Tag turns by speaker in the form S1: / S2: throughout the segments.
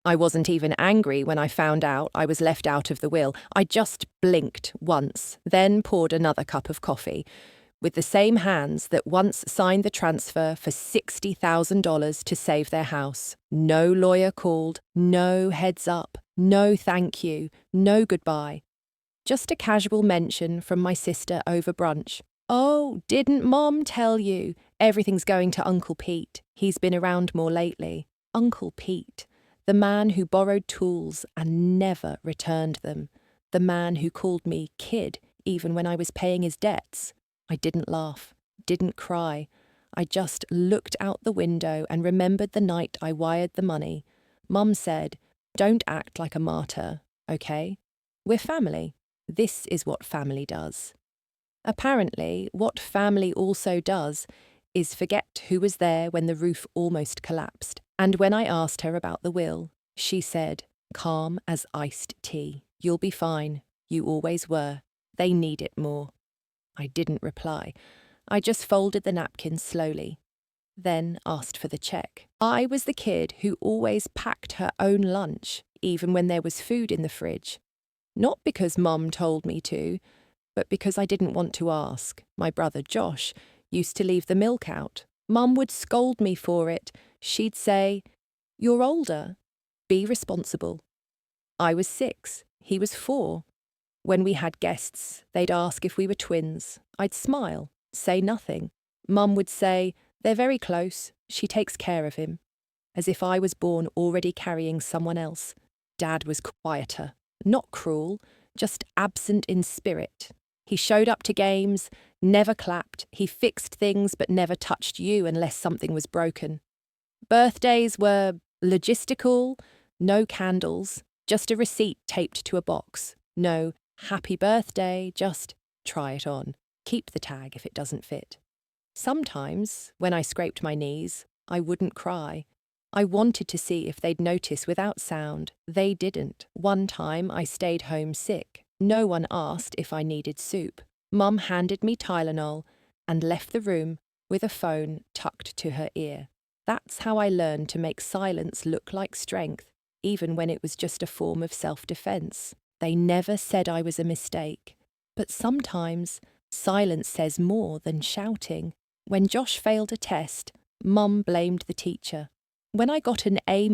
S1: I wasn't even angry when I found out I was left out of the will. I just blinked once, then poured another cup of coffee, with the same hands that once signed the transfer for $60,000 to save their house. No lawyer called, no heads up, no thank you, no goodbye. Just a casual mention from my sister over brunch. "Oh, didn't Mom tell you? Everything's going to Uncle Pete. He's been around more lately." Uncle Pete. The man who borrowed tools and never returned them. The man who called me kid even when I was paying his debts. I didn't laugh, didn't cry. I just looked out the window and remembered the night I wired the money. Mum said, "Don't act like a martyr, okay? We're family. This is what family does." Apparently, what family also does is forget who was there when the roof almost collapsed. And when I asked her about the will, she said, calm as iced tea, "You'll be fine. You always were. They need it more." I didn't reply. I just folded the napkin slowly, then asked for the check. I was the kid who always packed her own lunch, even when there was food in the fridge. Not because Mum told me to, but because I didn't want to ask. My brother Josh used to leave the milk out. Mum would scold me for it. She'd say, "You're older. Be responsible." I was 6. He was 4. When we had guests, they'd ask if we were twins. I'd smile, say nothing. Mum would say, "They're very close. She takes care of him." As if I was born already carrying someone else. Dad was quieter. Not cruel, just absent in spirit. He showed up to games, never clapped. He fixed things but never touched you unless something was broken. Birthdays were logistical, no candles, just a receipt taped to a box. No happy birthday, just try it on. Keep the tag if it doesn't fit. Sometimes, when I scraped my knees, I wouldn't cry. I wanted to see if they'd notice without sound. They didn't. One time I stayed home sick. No one asked if I needed soup. Mum handed me Tylenol and left the room with a phone tucked to her ear. That's how I learned to make silence look like strength, even when it was just a form of self-defense. They never said I was a mistake. But sometimes silence says more than shouting. When Josh failed a test, Mum blamed the teacher. When I got an A-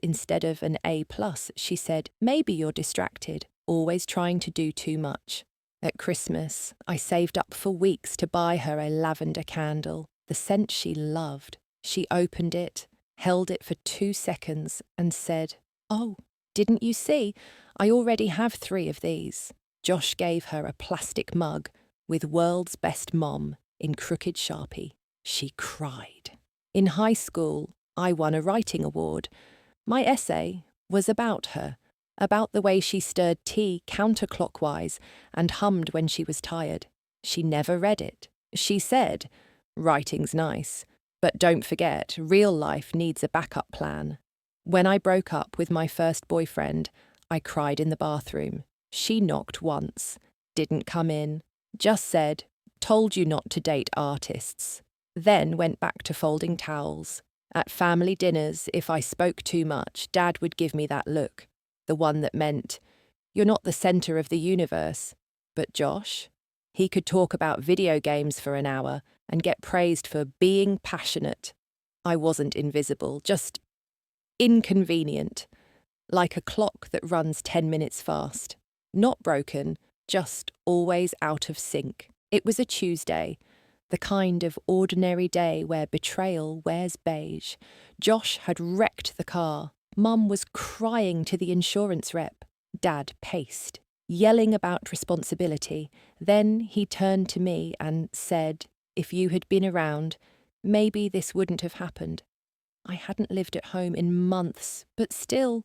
S1: instead of an A+, she said, "Maybe you're distracted, always trying to do too much." At Christmas, I saved up for weeks to buy her a lavender candle, the scent she loved. She opened it, held it for 2 seconds, and said, "Oh, didn't you see? I already have 3 of these." Josh gave her a plastic mug with "World's Best Mom" in crooked Sharpie. She cried. In high school, I won a writing award. My essay was about her, about the way she stirred tea counterclockwise and hummed when she was tired. She never read it. She said, "Writing's nice, but don't forget, real life needs a backup plan." When I broke up with my first boyfriend, I cried in the bathroom. She knocked once, didn't come in, just said, "Told you not to date artists." Then went back to folding towels. At family dinners, if I spoke too much, Dad would give me that look, the one that meant, "You're not the centre of the universe." But Josh, he could talk about video games for an hour and get praised for being passionate. I wasn't invisible, just inconvenient, like a clock that runs 10 minutes fast. Not broken, just always out of sync. It was a Tuesday, the kind of ordinary day where betrayal wears beige. Josh had wrecked the car. Mum was crying to the insurance rep. Dad paced, yelling about responsibility. Then he turned to me and said, "If you had been around, maybe this wouldn't have happened." I hadn't lived at home in months, but still,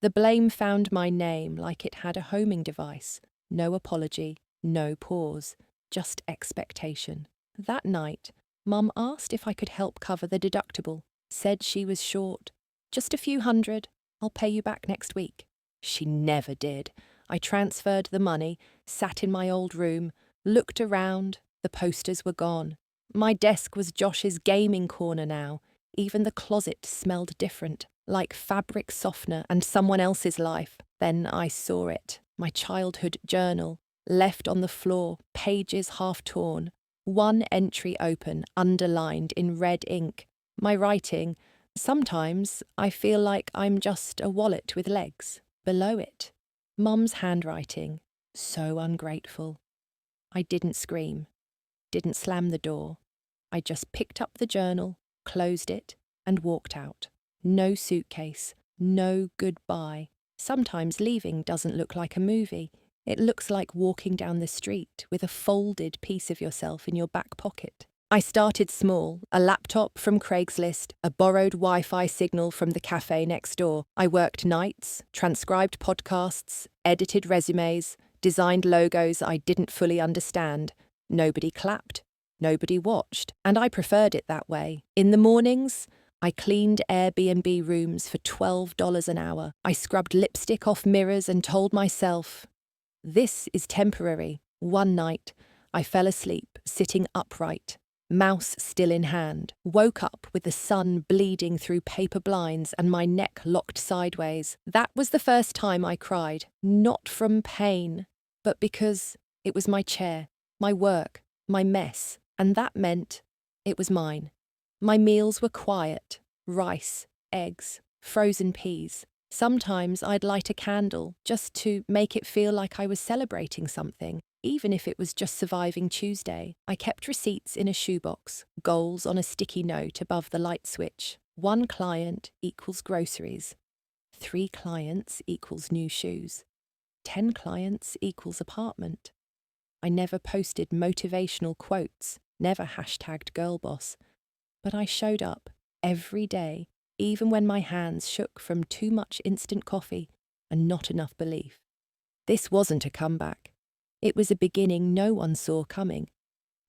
S1: the blame found my name like it had a homing device. No apology, no pause, just expectation. That night, Mum asked if I could help cover the deductible, said she was short. "Just a few hundred, I'll pay you back next week." She never did. I transferred the money, sat in my old room, looked around, the posters were gone. My desk was Josh's gaming corner now. Even the closet smelled different, like fabric softener and someone else's life. Then I saw it, my childhood journal, left on the floor, pages half torn. One entry open, underlined in red ink. My writing, sometimes I feel like I'm just a wallet with legs. Below it, Mum's handwriting, so ungrateful. I didn't scream, didn't slam the door. I just picked up the journal, closed it, and walked out. No suitcase, no goodbye. Sometimes leaving doesn't look like a movie. It looks like walking down the street with a folded piece of yourself in your back pocket. I started small, a laptop from Craigslist, a borrowed Wi-Fi signal from the cafe next door. I worked nights, transcribed podcasts, edited resumes, designed logos I didn't fully understand. Nobody clapped, nobody watched, and I preferred it that way. In the mornings, I cleaned Airbnb rooms for $12 an hour. I scrubbed lipstick off mirrors and told myself, this is temporary. One night, I fell asleep, sitting upright, mouse still in hand, woke up with the sun bleeding through paper blinds and my neck locked sideways. That was the first time I cried, not from pain, but because it was my chair, my work, my mess, and that meant it was mine. My meals were quiet, rice, eggs, frozen peas. Sometimes I'd light a candle just to make it feel like I was celebrating something, even if it was just surviving Tuesday. I kept receipts in a shoebox, goals on a sticky note above the light switch. 1 client equals groceries. 3 clients equals new shoes. 10 clients equals apartment. I never posted motivational quotes, never hashtagged girlboss. But I showed up every day, even when my hands shook from too much instant coffee and not enough belief. This wasn't a comeback. It was a beginning no one saw coming,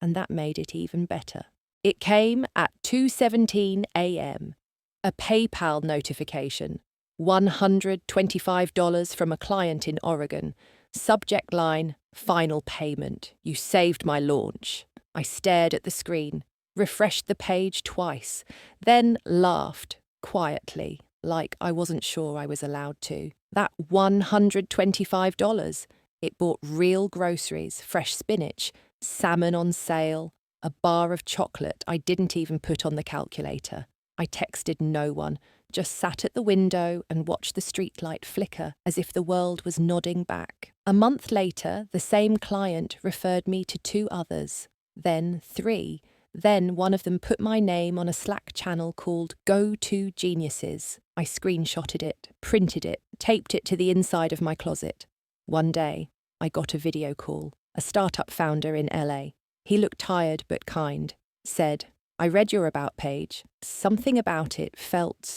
S1: and that made it even better. It came at 2:17 a.m. A PayPal notification. $125 from a client in Oregon. Subject line, final payment. You saved my launch. I stared at the screen, refreshed the page twice, then laughed quietly, like I wasn't sure I was allowed to. That $125, it bought real groceries, fresh spinach, salmon on sale, a bar of chocolate I didn't even put on the calculator. I texted no one, just sat at the window and watched the streetlight flicker as if the world was nodding back. A month later, the same client referred me to 2 others, then 3. Then one of them put my name on a Slack channel called Go To Geniuses. I screenshotted it, printed it, taped it to the inside of my closet. One day, I got a video call, a startup founder in LA. He looked tired but kind, said, I read your About page. Something about it felt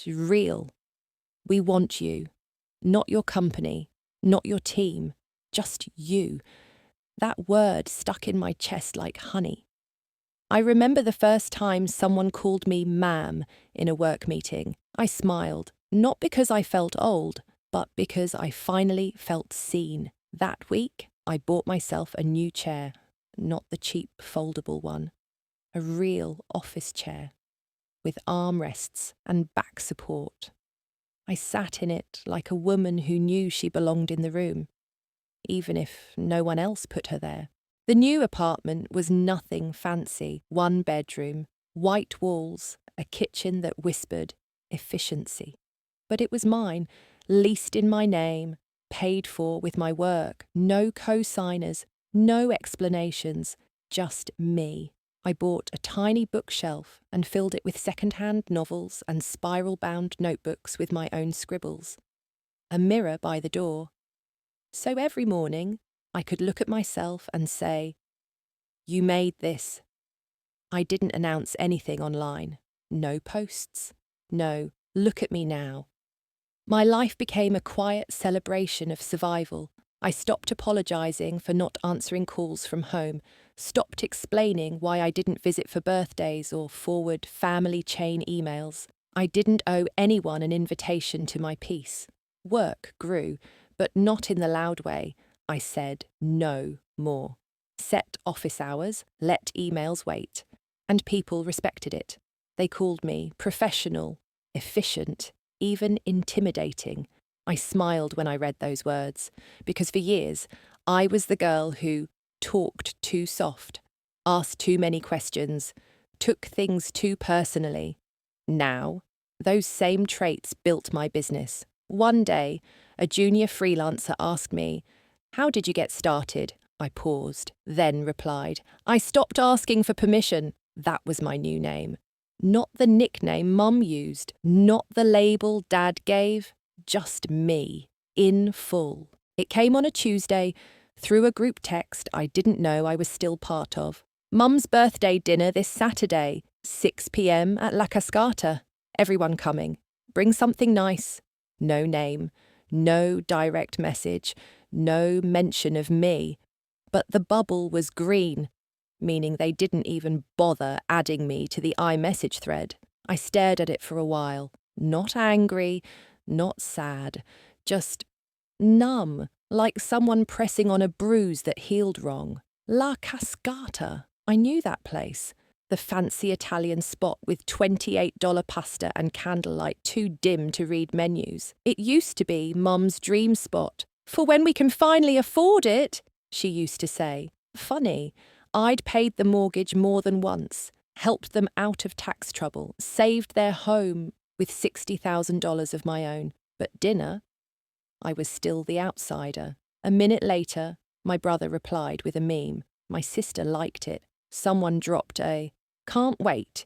S1: real. We want you, not your company, not your team, just you. That word stuck in my chest like honey. I remember the first time someone called me ma'am in a work meeting. I smiled, not because I felt old, but because I finally felt seen. That week, I bought myself a new chair, not the cheap foldable one, a real office chair with armrests and back support. I sat in it like a woman who knew she belonged in the room, even if no one else put her there. The new apartment was nothing fancy. 1 bedroom, white walls, a kitchen that whispered efficiency. But it was mine, leased in my name, paid for with my work. No co-signers, no explanations, just me. I bought a tiny bookshelf and filled it with second-hand novels and spiral-bound notebooks with my own scribbles. A mirror by the door. So every morning, I could look at myself and say, you made this. I didn't announce anything online. No posts. No, look at me now. My life became a quiet celebration of survival. I stopped apologizing for not answering calls from home, stopped explaining why I didn't visit for birthdays or forward family chain emails. I didn't owe anyone an invitation to my peace. Work grew, but not in the loud way. I said no more. Set office hours, let emails wait, and people respected it. They called me professional, efficient, even intimidating. I smiled when I read those words, because for years I was the girl who talked too soft, asked too many questions, took things too personally. Now, those same traits built my business. One day, a junior freelancer asked me, "How did you get started?" I paused, then replied, "I stopped asking for permission." That was my new name. Not the nickname Mum used, not the label Dad gave, just me, in full. It came on a Tuesday, through a group text I didn't know I was still part of. Mum's birthday dinner this Saturday, 6 p.m. at La Cascata. Everyone coming. Bring something nice. No name, no direct message, no mention of me. But the bubble was green, meaning they didn't even bother adding me to the iMessage thread. I stared at it for a while, not angry, not sad, just numb, like someone pressing on a bruise that healed wrong. La Cascata. I knew that place. The fancy Italian spot with $28 pasta and candlelight too dim to read menus. It used to be Mum's dream spot. For when we can finally afford it, she used to say. Funny, I'd paid the mortgage more than once, helped them out of tax trouble, saved their home with $60,000 of my own. But dinner? I was still the outsider. A minute later, my brother replied with a meme. My sister liked it. Someone dropped a "can't wait,"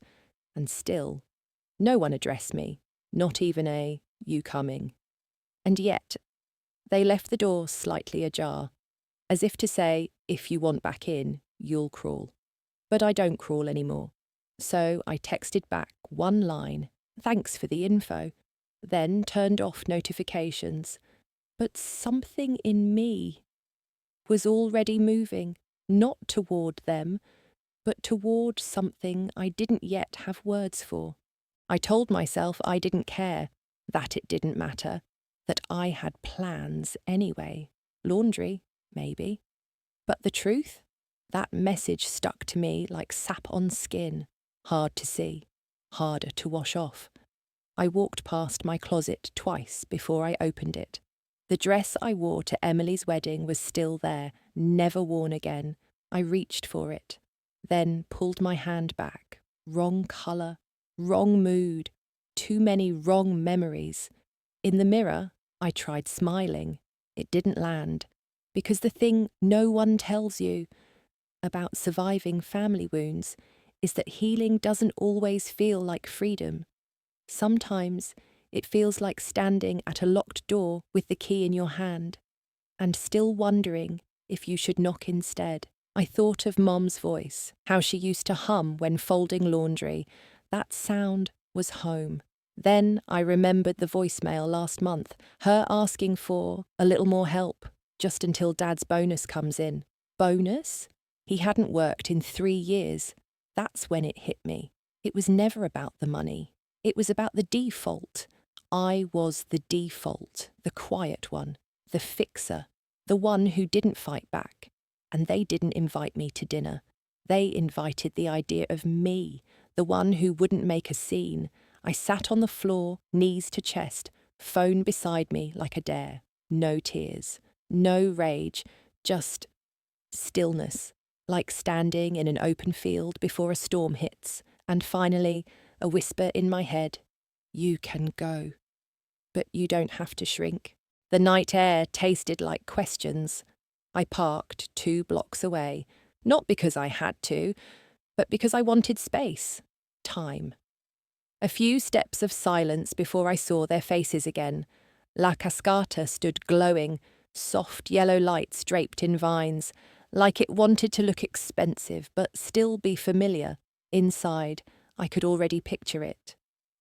S1: and still, no one addressed me, not even a "you coming." And yet, they left the door slightly ajar, as if to say, if you want back in, you'll crawl. But I don't crawl anymore. So I texted back one line, "Thanks for the info," then turned off notifications. But something in me was already moving, not toward them, but toward something I didn't yet have words for. I told myself I didn't care, that it didn't matter, that I had plans anyway. Laundry, maybe. But the truth? That message stuck to me like sap on skin, hard to see, harder to wash off. I walked past my closet twice before I opened it. The dress I wore to Emily's wedding was still there, never worn again. I reached for it, then pulled my hand back. Wrong colour, wrong mood, too many wrong memories. In the mirror, I tried smiling. It didn't land, because the thing no one tells you about surviving family wounds is that healing doesn't always feel like freedom. Sometimes it feels like standing at a locked door with the key in your hand and still wondering if you should knock instead. I thought of Mom's voice, how she used to hum when folding laundry. That sound was home. Then I remembered the voicemail last month, her asking for a little more help, just until Dad's bonus comes in. Bonus? He hadn't worked in 3 years. That's when it hit me. It was never about the money. It was about the default. I was the default, the quiet one, the fixer, the one who didn't fight back. And they didn't invite me to dinner. They invited the idea of me, the one who wouldn't make a scene. I sat on the floor, knees to chest, phone beside me like a dare. No tears, no rage, just stillness, like standing in an open field before a storm hits. And finally, a whisper in my head, "You can go. But you don't have to shrink." The night air tasted like questions. I parked 2 blocks away, not because I had to, but because I wanted space, time. A few steps of silence before I saw their faces again. La Cascata stood glowing, soft yellow lights draped in vines, like it wanted to look expensive but still be familiar. Inside, I could already picture it.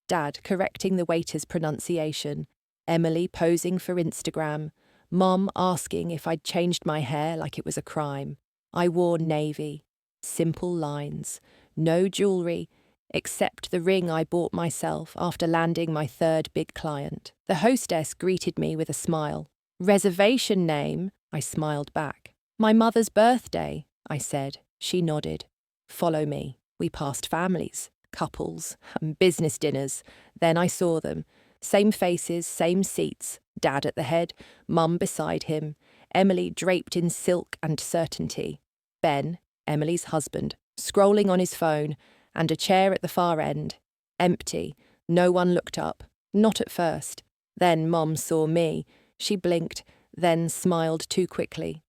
S1: Dad correcting the waiter's pronunciation, Emily posing for Instagram, Mom asking if I'd changed my hair like it was a crime. I wore navy, simple lines, no jewellery, except the ring I bought myself after landing my 3rd big client. The hostess greeted me with a smile. "Reservation name?" I smiled back. "My mother's birthday," I said. She nodded. "Follow me." We passed families, couples, and business dinners. Then I saw them. Same faces, same seats, Dad at the head, Mum beside him, Emily draped in silk and certainty, Ben, Emily's husband, scrolling on his phone, and a chair at the far end, empty. No one looked up, not at first. Then Mum saw me. She blinked, then smiled too quickly.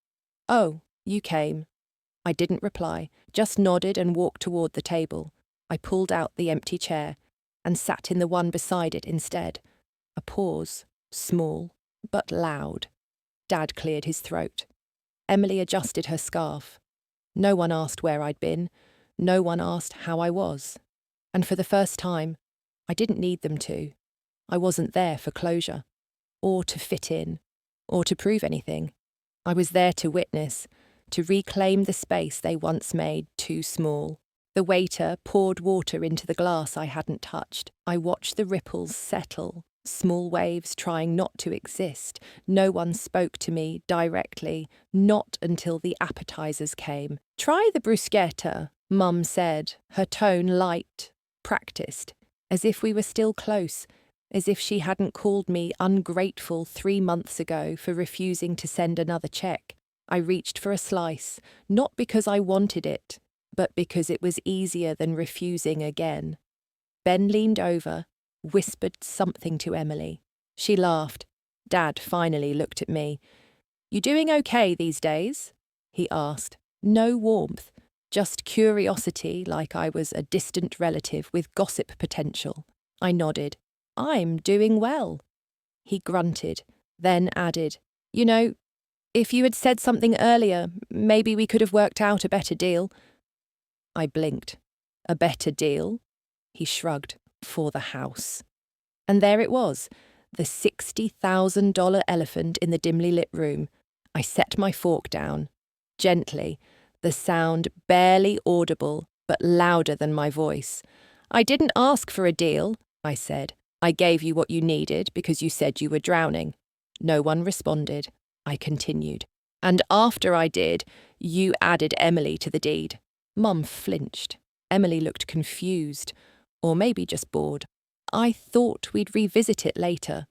S1: "Oh, you came." I didn't reply, just nodded and walked toward the table. I pulled out the empty chair and sat in the one beside it instead. A pause, small, but loud. Dad cleared his throat. Emily adjusted her scarf. No one asked where I'd been. No one asked how I was. And for the first time, I didn't need them to. I wasn't there for closure, or to fit in, or to prove anything. I was there to witness, to reclaim the space they once made too small. The waiter poured water into the glass I hadn't touched. I watched the ripples settle, small waves trying not to exist. No one spoke to me directly, not until the appetizers came. "Try the bruschetta," Mum said, her tone light, practiced, as if we were still close, as if she hadn't called me ungrateful 3 months ago for refusing to send another check. I reached for a slice, not because I wanted it, but because it was easier than refusing again. Ben leaned over, whispered something to Emily. She laughed. Dad finally looked at me. "You doing okay these days?" he asked. No warmth, just curiosity, like I was a distant relative with gossip potential. I nodded. "I'm doing well." He grunted, then added, "You know, if you had said something earlier, maybe we could have worked out a better deal." I blinked. "A better deal?" He shrugged. "For the house." And there it was, the $60,000 elephant in the dimly lit room. I set my fork down. Gently, the sound barely audible, but louder than my voice. "I didn't ask for a deal," I said. "I gave you what you needed because you said you were drowning." No one responded. I continued. "And after I did, you added Emily to the deed." Mum flinched. Emily looked confused, or maybe just bored. "I thought we'd revisit it later,"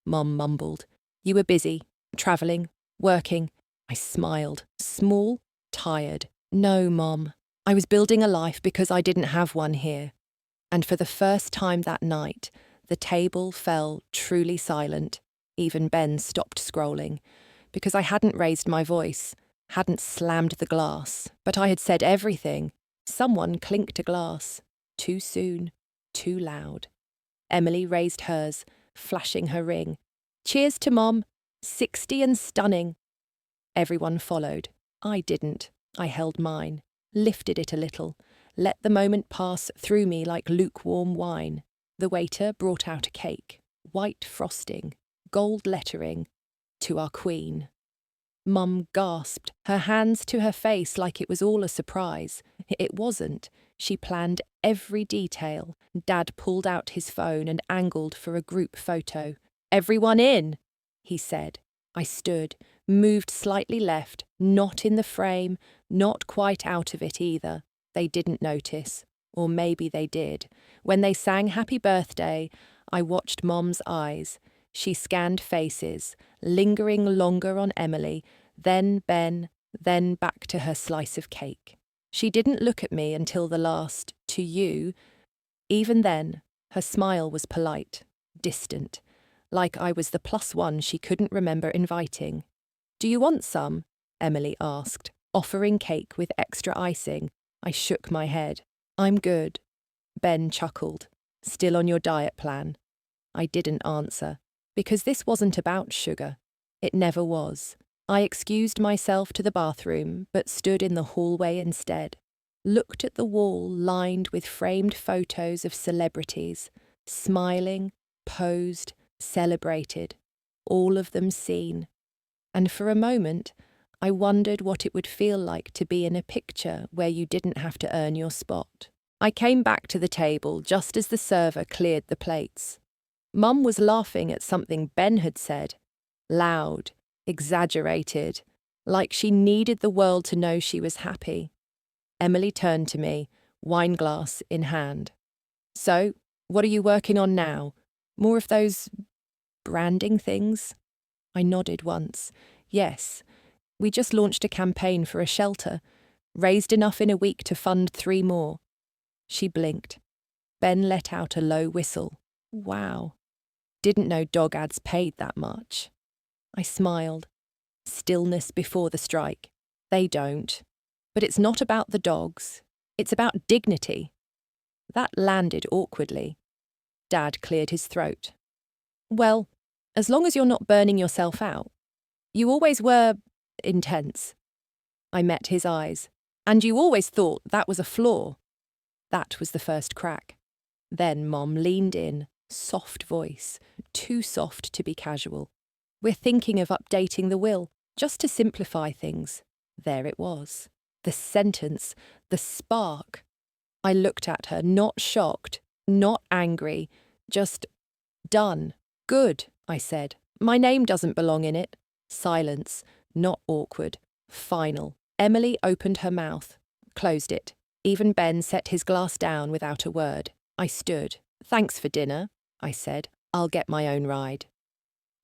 S1: Mum mumbled. "You were busy, travelling, working." I smiled, small, tired. "No, Mom. I was building a life because I didn't have one here." And for the first time that night, the table fell truly silent. Even Ben stopped scrolling, because I hadn't raised my voice, hadn't slammed the glass, but I had said everything. Someone clinked a glass. Too soon, too loud. Emily raised hers, flashing her ring. "Cheers to Mom. 60 and stunning." Everyone followed. I didn't. I held mine, lifted it a little, let the moment pass through me like lukewarm wine. The waiter brought out a cake, white frosting, gold lettering, "To our Queen." Mum gasped, her hands to her face like it was all a surprise. It wasn't. She planned every detail. Dad pulled out his phone and angled for a group photo. "Everyone in," he said. I stood, moved slightly left, not in the frame, not quite out of it either. They didn't notice. Or maybe they did. When they sang Happy Birthday, I watched Mom's eyes. She scanned faces, lingering longer on Emily, then Ben, then back to her slice of cake. She didn't look at me until the last, "To you." Even then, her smile was polite, distant, like I was the +1 she couldn't remember inviting. "Do you want some?" Emily asked, offering cake with extra icing. I shook my head. "I'm good." Ben chuckled. "Still on your diet plan?" I didn't answer, because this wasn't about sugar. It never was. I excused myself to the bathroom, but stood in the hallway instead. Looked at the wall lined with framed photos of celebrities, smiling, posed, celebrated, all of them seen. And for a moment, I wondered what it would feel like to be in a picture where you didn't have to earn your spot. I came back to the table just as the server cleared the plates. Mum was laughing at something Ben had said. Loud, exaggerated, like she needed the world to know she was happy. Emily turned to me, wineglass in hand. So, what are you working on now? More of those branding things? I nodded once. Yes, we just launched a campaign for a shelter, raised enough in a week to fund 3 more. She blinked. Ben let out a low whistle. Wow. Didn't know dog ads paid that much. I smiled. Stillness before the strike. They don't. But it's not about the dogs. It's about dignity. That landed awkwardly. Dad cleared his throat. Well, as long as you're not burning yourself out. You always were intense. I met his eyes. And you always thought that was a flaw. That was the first crack. Then Mom leaned in, soft voice, too soft to be casual. We're thinking of updating the will, just to simplify things. There it was. The sentence, the spark. I looked at her, not shocked, not angry, just done. Good, I said. My name doesn't belong in it. Silence, not awkward. Final. Emily opened her mouth, closed it. Even Ben set his glass down without a word. I stood. Thanks for dinner, I said. I'll get my own ride.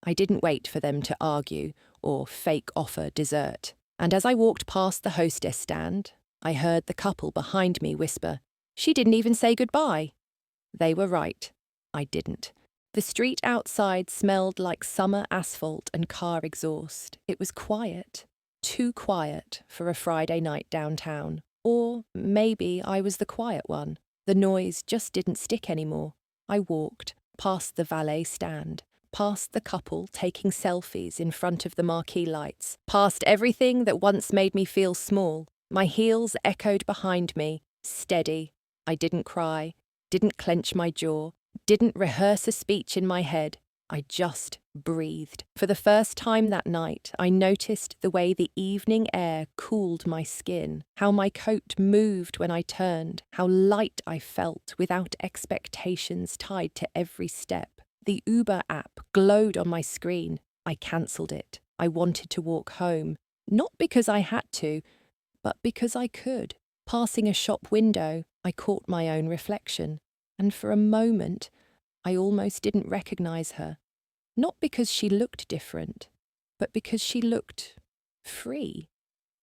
S1: I didn't wait for them to argue or fake offer dessert. And as I walked past the hostess stand, I heard the couple behind me whisper, "She didn't even say goodbye." They were right. I didn't. The street outside smelled like summer asphalt and car exhaust. It was quiet. Too quiet for a Friday night downtown. Or maybe I was the quiet one. The noise just didn't stick anymore. I walked past the valet stand, past the couple taking selfies in front of the marquee lights, past everything that once made me feel small. My heels echoed behind me, steady. I didn't cry, didn't clench my jaw, didn't rehearse a speech in my head. I just breathed. For the first time that night, I noticed the way the evening air cooled my skin, how my coat moved when I turned, how light I felt without expectations tied to every step. The Uber app glowed on my screen. I cancelled it. I wanted to walk home, not because I had to, but because I could. Passing a shop window, I caught my own reflection, and for a moment, I almost didn't recognise her. Not because she looked different, but because she looked free.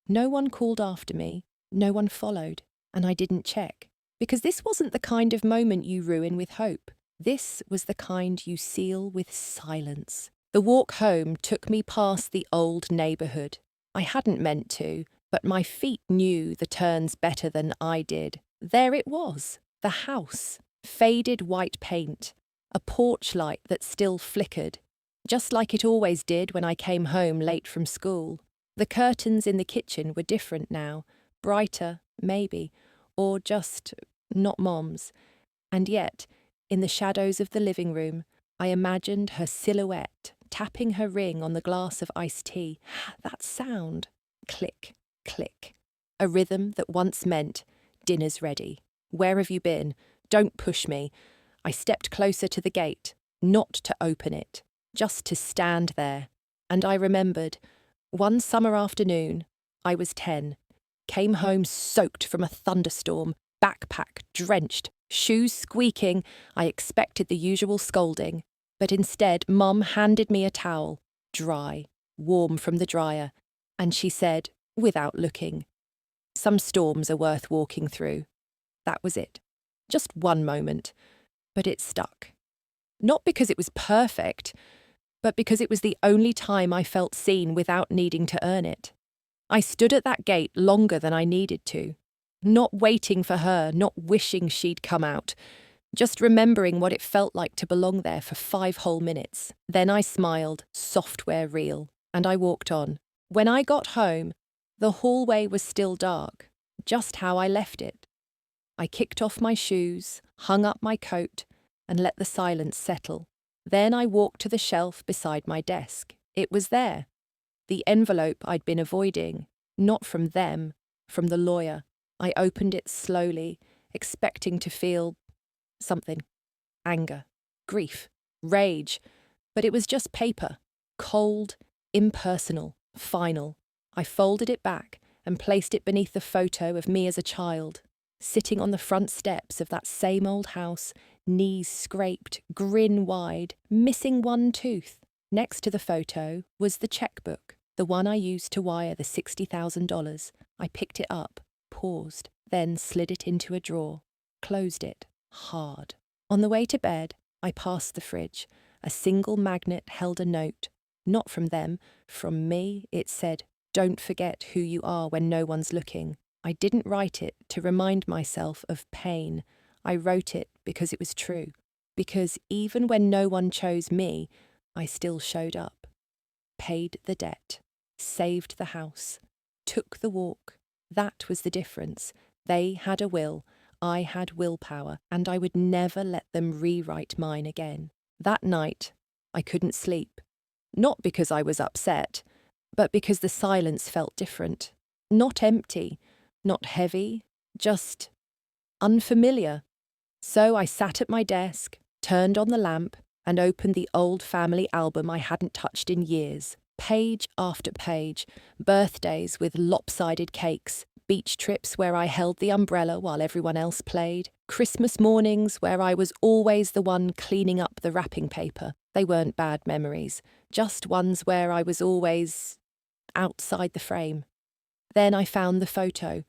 S1: No one called after me, no one followed, and I didn't check. Because this wasn't the kind of moment you ruin with hope. This was the kind you seal with silence. The walk home took me past the old neighbourhood. I hadn't meant to, but my feet knew the turns better than I did. There it was, the house, faded white paint, a porch light that still flickered, just like it always did when I came home late from school. The curtains in the kitchen were different now, brighter, maybe, or just not Mom's. And yet, in the shadows of the living room, I imagined her silhouette tapping her ring on the glass of iced tea. That sound. Click, click. A rhythm that once meant, dinner's ready. Where have you been? Don't push me. I stepped closer to the gate, not to open it, just to stand there. And I remembered, one summer afternoon, I was 10, came home soaked from a thunderstorm, backpack drenched, shoes squeaking. I expected the usual scolding, but instead Mum handed me a towel, dry, warm from the dryer, and she said, without looking, "Some storms are worth walking through." That was it. Just one moment. But it stuck. Not because it was perfect, but because it was the only time I felt seen without needing to earn it. I stood at that gate longer than I needed to, not waiting for her, not wishing she'd come out, just remembering what it felt like to belong there for 5 whole minutes. Then I smiled, software real, and I walked on. When I got home, the hallway was still dark, just how I left it. I kicked off my shoes, hung up my coat, and let the silence settle. Then I walked to the shelf beside my desk. It was there. The envelope I'd been avoiding, not from them, from the lawyer. I opened it slowly, expecting to feel something. Anger, grief, rage. But it was just paper. Cold, impersonal, final. I folded it back and placed it beneath the photo of me as a child. sitting on the front steps of that same old house, knees scraped, grin wide, missing one tooth. Next to the photo was the checkbook, the one I used to wire the $60,000. I picked it up, paused, then slid it into a drawer, closed it, hard. On the way to bed, I passed the fridge. A single magnet held a note. Not from them, from me. It said, "Don't forget who you are when no one's looking." I didn't write it to remind myself of pain. I wrote it because it was true. Because even when no one chose me, I still showed up. Paid the debt. Saved the house. Took the walk. That was the difference. They had a will. I had willpower, and I would never let them rewrite mine again. That night, I couldn't sleep. Not because I was upset, but because the silence felt different. Not empty, not heavy, just unfamiliar. So I sat at my desk, turned on the lamp, and opened the old family album I hadn't touched in years. Page after page, birthdays with lopsided cakes, beach trips where I held the umbrella while everyone else played, Christmas mornings where I was always the one cleaning up the wrapping paper. They weren't bad memories, just ones where I was always outside the frame. Then I found the photo,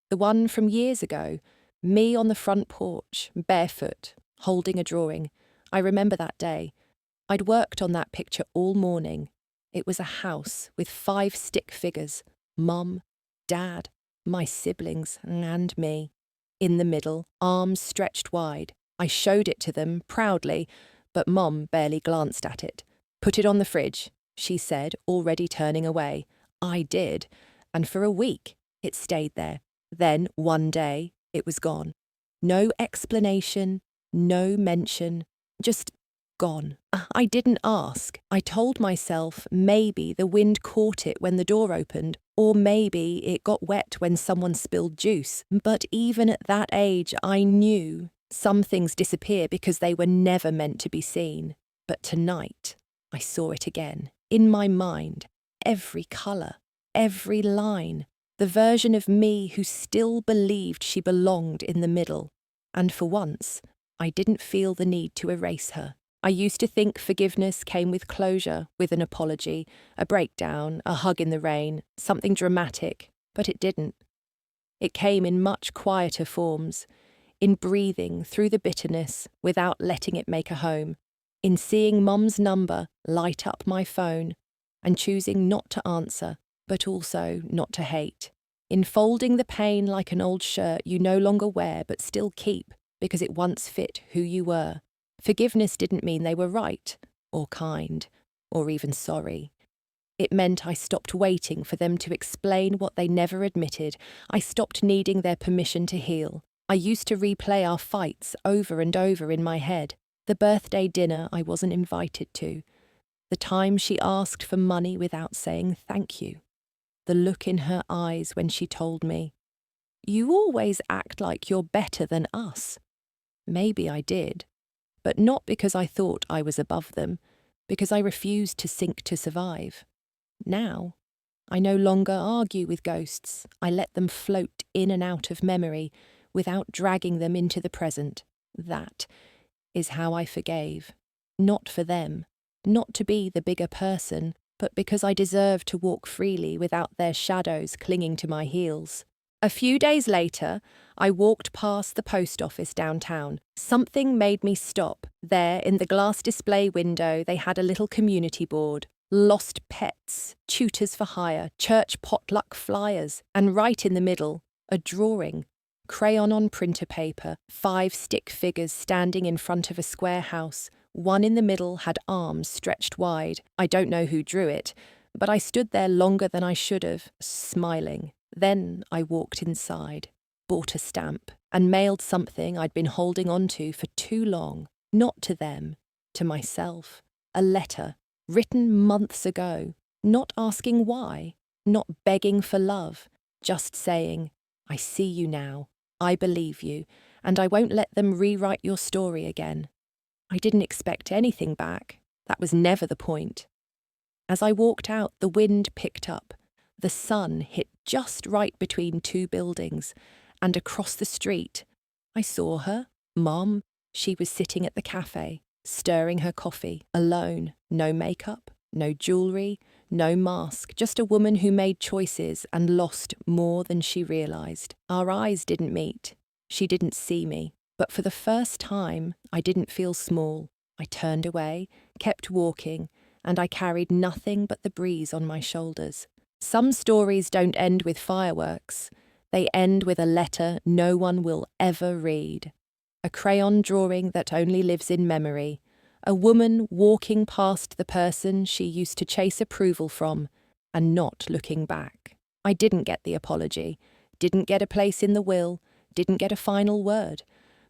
S1: the one from years ago, me on the front porch, barefoot, holding a drawing. I remember that day. I'd worked on that picture all morning. It was a house with 5 stick figures, Mum, Dad, my siblings, and me. In the middle, arms stretched wide. I showed it to them, proudly, but Mum barely glanced at it. "Put it on the fridge," she said, already turning away. I did, and for a week it stayed there. Then, one day, it was gone. No explanation, no mention, just gone. I didn't ask. I told myself maybe the wind caught it when the door opened, or maybe it got wet when someone spilled juice. But even at that age, I knew some things disappear because they were never meant to be seen. But tonight, I saw it again, in my mind, every colour, every line, the version of me who still believed she belonged in the middle. And for once, I didn't feel the need to erase her. I used to think forgiveness came with closure, with an apology, a breakdown, a hug in the rain, something dramatic, but it didn't. It came in much quieter forms, in breathing through the bitterness without letting it make a home, in seeing Mum's number light up my phone and choosing not to answer, but also not to hate, in folding the pain like an old shirt you no longer wear but still keep because it once fit who you were. Forgiveness didn't mean they were right, or kind, or even sorry. It meant I stopped waiting for them to explain what they never admitted. I stopped needing their permission to heal. I used to replay our fights over and over in my head. The birthday dinner I wasn't invited to. The time she asked for money without saying thank you. The look in her eyes when she told me, "You always act like you're better than us." Maybe I did. But not because I thought I was above them, because I refused to sink to survive. Now, I no longer argue with ghosts. I let them float in and out of memory without dragging them into the present. That is how I forgave. Not for them, not to be the bigger person, but because I deserve to walk freely without their shadows clinging to my heels. A few days later, I walked past the post office downtown. Something made me stop. There, in the glass display window, they had a little community board. Lost pets, tutors for hire, church potluck flyers, and right in the middle, a drawing. Crayon on printer paper, 5 stick figures standing in front of a square house. One in the middle had arms stretched wide. I don't know who drew it, but I stood there longer than I should have, smiling. Then I walked inside, bought a stamp, and mailed something I'd been holding on to for too long. Not to them, to myself. A letter, written months ago, not asking why, not begging for love, just saying, "I see you now, I believe you, and I won't let them rewrite your story again." I didn't expect anything back. That was never the point. As I walked out, the wind picked up. The sun hit just right between 2 buildings, And across the street, I saw her, Mom. She was sitting at the cafe, stirring her coffee, alone, no makeup, no jewelry, no mask, just a woman who made choices and lost more than she realized. Our eyes didn't meet. She didn't see me. But for the first time, I didn't feel small. I turned away, kept walking, and I carried nothing but the breeze on my shoulders. Some stories don't end with fireworks. They end with a letter no one will ever read. A crayon drawing that only lives in memory. A woman walking past the person she used to chase approval from and not looking back. I didn't get the apology, didn't get a place in the will, didn't get a final word,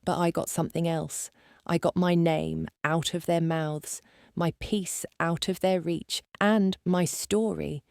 S1: but I got something else. I got my name out of their mouths, my peace out of their reach, and my story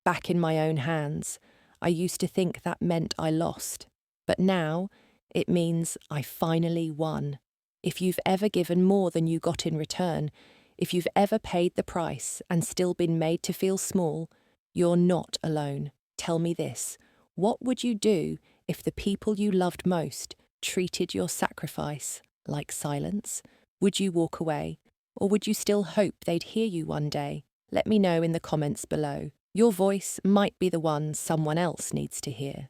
S1: back in my own hands. I used to think that meant I lost, but now it means I finally won. If you've ever given more than you got in return, if you've ever paid the price and still been made to feel small, you're not alone. Tell me this, what would you do if the people you loved most treated your sacrifice like silence? Would you walk away, or would you still hope they'd hear you one day? Let me know in the comments below. Your voice might be the one someone else needs to hear.